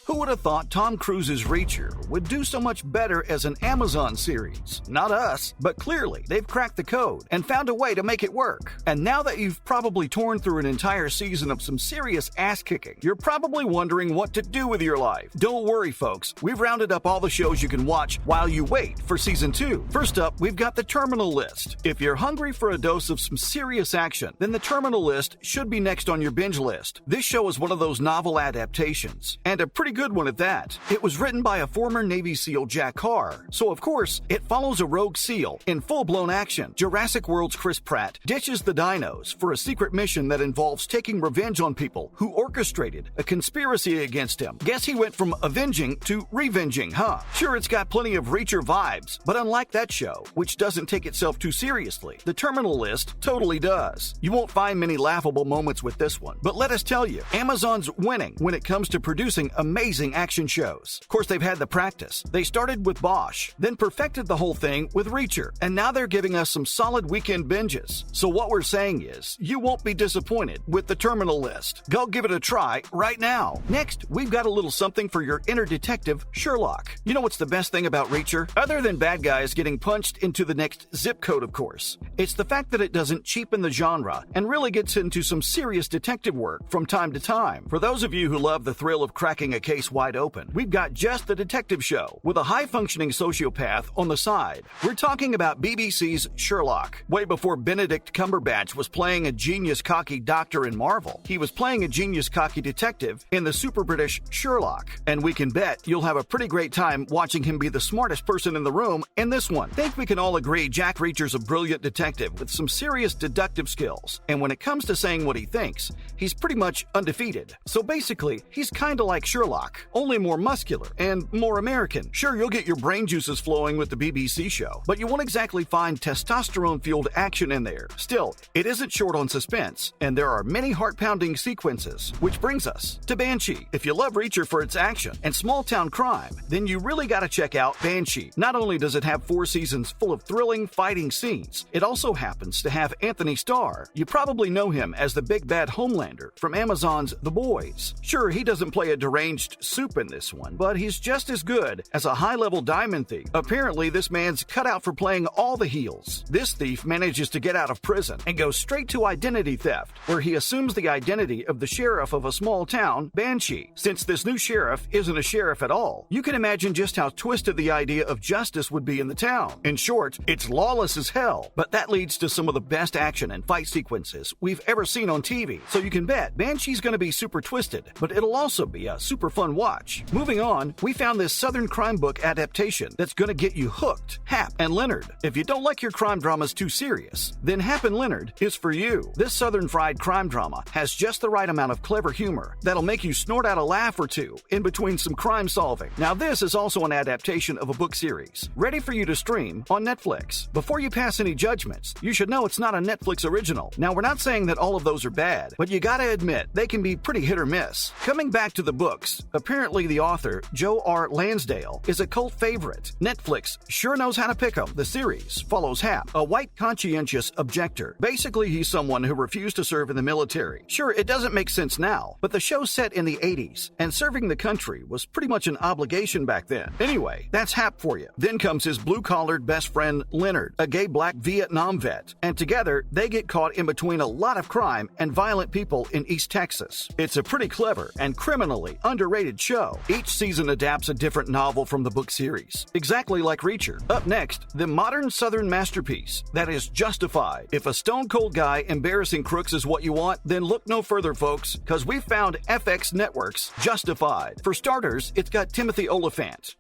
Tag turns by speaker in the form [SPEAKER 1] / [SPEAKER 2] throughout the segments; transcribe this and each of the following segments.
[SPEAKER 1] Who would have thought Tom Cruise's Reacher would do so much better as an Amazon series? Not us, but clearly they've cracked the code and found a way to make it work. And now that you've probably torn through an entire season of some serious ass-kicking, you're probably wondering what to do with your life. Don't worry, folks. We've rounded up all the shows you can watch while you wait for Season 2. First up, we've got the Terminal List. If you're hungry for a dose of some serious action, then the Terminal List should be next on your binge list. This show is one of those novel adaptations, and a pretty good one at that. It was written by a former Navy SEAL, Jack Carr, so of course, it follows a rogue SEAL in full-blown action. Jurassic World's Chris Pratt ditches the dinos for a secret mission that involves taking revenge on people who orchestrated a conspiracy against him. Guess he went from avenging to revenging, huh? Sure, it's got plenty of Reacher vibes, but unlike that show, which doesn't take itself too seriously, the Terminal List totally does. You won't find many laughable moments with this one, but let us tell you, Amazon's winning when it comes to producing amazing action shows. Of course, they've had the practice. They started with Bosch, then perfected the whole thing with Reacher, and now they're giving us some solid weekend binges. So what we're saying is, you won't be disappointed with the Terminal List. Go give it a try right now. Next, we've got a little something for your inner detective, Sherlock. You know what's the best thing about Reacher? Other than bad guys getting punched into the next zip code, of course. It's the fact that it doesn't cheapen the genre and really gets into some serious detective work from time to time. For those of you who love the thrill of cracking a case wide open, we've got just the detective show with a high-functioning sociopath on the side. We're talking about BBC's Sherlock. Way before Benedict Cumberbatch was playing a genius cocky doctor in Marvel, he was playing a genius cocky detective in the super British Sherlock. And we can bet you'll have a pretty great time watching him be the smartest person in the room in this one. I think we can all agree Jack Reacher's a brilliant detective with some serious deductive skills. And when it comes to saying what he thinks, he's pretty much undefeated. So basically, he's kinda like Sherlock, only more muscular and more American. Sure, you'll get your brain juices flowing with the BBC show, but you won't exactly find testosterone-fueled action in there. Still, it isn't short on suspense, and there are many heart-pounding sequences, which brings us to Banshee. If you love Reacher for its action and small-town crime, then you really gotta check out Banshee. Not only does it have 4 seasons full of thrilling fighting scenes, it also happens to have Anthony Starr. You probably know him as the big bad Homelander from Amazon's The Boys. Sure, he doesn't play a deranged soup in this one, but he's just as good as a high-level diamond thief. Apparently, this man's cut out for playing all the heels. This thief manages to get out of prison and goes straight to identity theft, where he assumes the identity of the sheriff of a small town, Banshee. Since this new sheriff isn't a sheriff at all, you can imagine just how twisted the idea of justice would be in the town. In short, it's lawless as hell, but that leads to some of the best action and fight sequences we've ever seen on TV. So you can bet Banshee's gonna be super twisted, but it'll also be a super fun watch. Moving on, we found this Southern crime book adaptation that's gonna get you hooked. Hap and Leonard. If you don't like your crime dramas too serious, then Hap and Leonard is for you. This Southern fried crime drama has just the right amount of clever humor that'll make you snort out a laugh or two in between some crime solving. Now this is also an adaptation of a book series, ready for you to stream on Netflix. Before you pass any judgments, you should know it's not a Netflix original. Now we're not saying that all of those are bad, but you gotta admit, they can be pretty hit or miss. Coming back to the books, apparently the author, Joe R. Lansdale, is a cult favorite. Netflix sure knows how to pick 'em. The series follows Hap, a white conscientious objector. Basically, he's someone who refused to serve in the military. Sure, it doesn't make sense now, but the show's set in the 80s, and serving the country was pretty much an obligation back then. Anyway, that's Hap for you. Then comes his blue-collared best friend, Leonard, a gay black Vietnam vet, and together, they get caught in between a lot of crime and violent people in East Texas. It's a pretty clever and criminally underrated show. Each season adapts a different novel from the book series, exactly like Reacher. Up next, the modern Southern masterpiece that is Justified. If a stone-cold guy embarrassing crooks is what you want, then look no further, folks, because we've found FX Network's Justified. For starters, it's got Timothy Oliphant.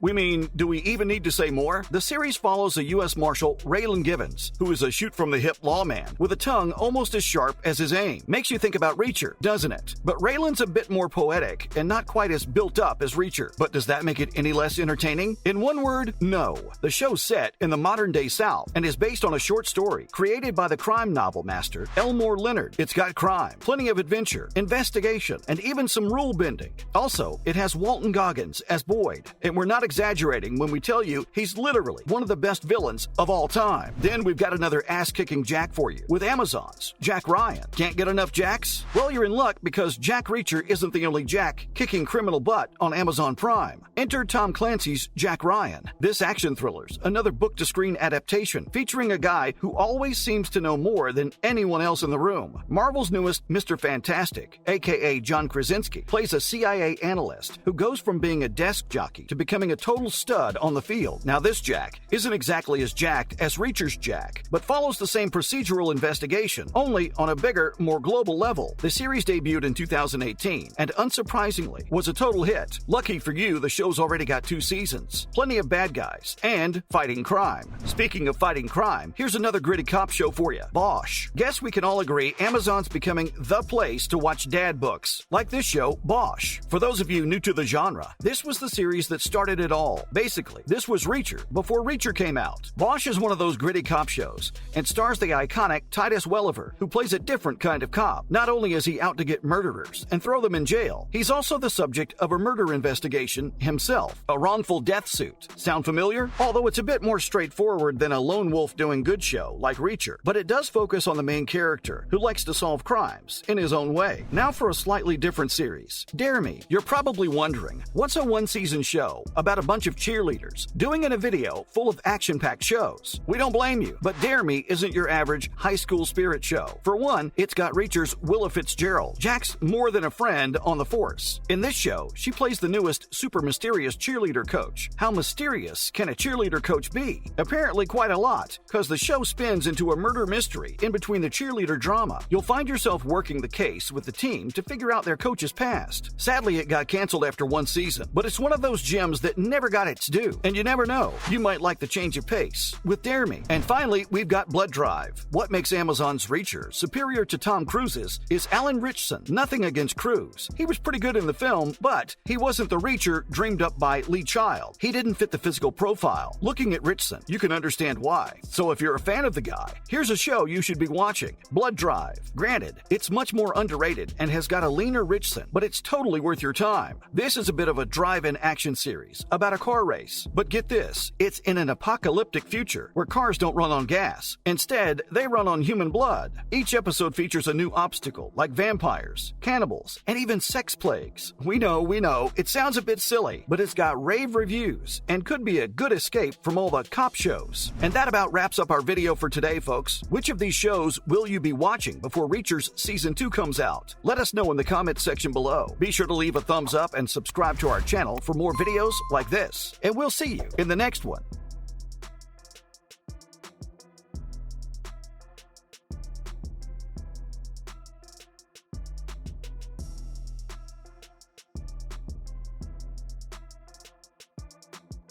[SPEAKER 1] Do we even need to say more? The series follows a U.S. Marshal, Raylan Givens, who is a shoot-from-the-hip lawman with a tongue almost as sharp as his aim. Makes you think about Reacher, doesn't it? But Raylan's a bit more poetic and not quite as built up as Reacher. But does that make it any less entertaining? In one word, no. The show's set in the modern-day South and is based on a short story created by the crime novel master Elmore Leonard. It's got crime, plenty of adventure, investigation, and even some rule bending. Also, it has Walton Goggins as Boyd, and we're not exaggerating when we tell you he's literally one of the best villains of all time. Then we've got another ass-kicking Jack for you with Amazon's Jack Ryan. Can't get enough Jacks? Well, you're in luck because Jack Reacher isn't the only Jack kicking criminals criminal butt on Amazon Prime. Enter Tom Clancy's Jack Ryan. This action thriller's another book-to-screen adaptation featuring a guy who always seems to know more than anyone else in the room. Marvel's newest Mr. Fantastic, aka John Krasinski, plays a CIA analyst who goes from being a desk jockey to becoming a total stud on the field. Now this Jack isn't exactly as jacked as Reacher's Jack, but follows the same procedural investigation, only on a bigger, more global level. The series debuted in 2018 and unsurprisingly was a total hit. Lucky for you, the show's already got 2 seasons, plenty of bad guys, and fighting crime. Speaking of fighting crime, here's another gritty cop show for you, Bosch. Guess we can all agree Amazon's becoming the place to watch dad books. Like this show, Bosch. For those of you new to the genre, this was the series that started it all. Basically, this was Reacher before Reacher came out. Bosch is one of those gritty cop shows and stars the iconic Titus Welliver, who plays a different kind of cop. Not only is he out to get murderers and throw them in jail, he's also the subject of a murder investigation himself, a wrongful death suit. Sound familiar? Although it's a bit more straightforward than a lone wolf doing good show like Reacher, but it does focus on the main character who likes to solve crimes in his own way. Now for a slightly different series, Dare Me. You're probably wondering, what's a one-season show about a bunch of cheerleaders doing in a video full of action-packed shows? We don't blame you, but Dare Me isn't your average high school spirit show. For one, it's got Reacher's Willa Fitzgerald, Jack's more than a friend on the force. In this show, she plays the newest super mysterious cheerleader coach. How mysterious can a cheerleader coach be? Apparently quite a lot, because the show spins into a murder mystery in between the cheerleader drama. You'll find yourself working the case with the team to figure out their coach's past. Sadly, it got canceled after 1 season, but it's one of those gems that never got its due. And you never know, you might like the change of pace with Dare Me. And finally, we've got Blood Drive. What makes Amazon's Reacher superior to Tom Cruise's is Alan Ritchson. Nothing against Cruise. He was pretty good in the film, but he wasn't the Reacher dreamed up by Lee Child. He didn't fit the physical profile. Looking at Ritchson, you can understand why. So if you're a fan of the guy, here's a show you should be watching, Blood Drive. Granted, it's much more underrated and has got a leaner Ritchson, but it's totally worth your time. This is a bit of a drive-in action series about a car race. But get this, it's in an apocalyptic future where cars don't run on gas. Instead, they run on human blood. Each episode features a new obstacle, like vampires, cannibals, and even sex plagues. We know, it sounds a bit silly, but it's got rave reviews and could be a good escape from all the cop shows. And that about wraps up our video for today, folks. Which of these shows will you be watching before Reacher's Season 2 comes out? Let us know in the comments section below. Be sure to leave a thumbs up and subscribe to our channel for more videos like this. And we'll see you in the next one.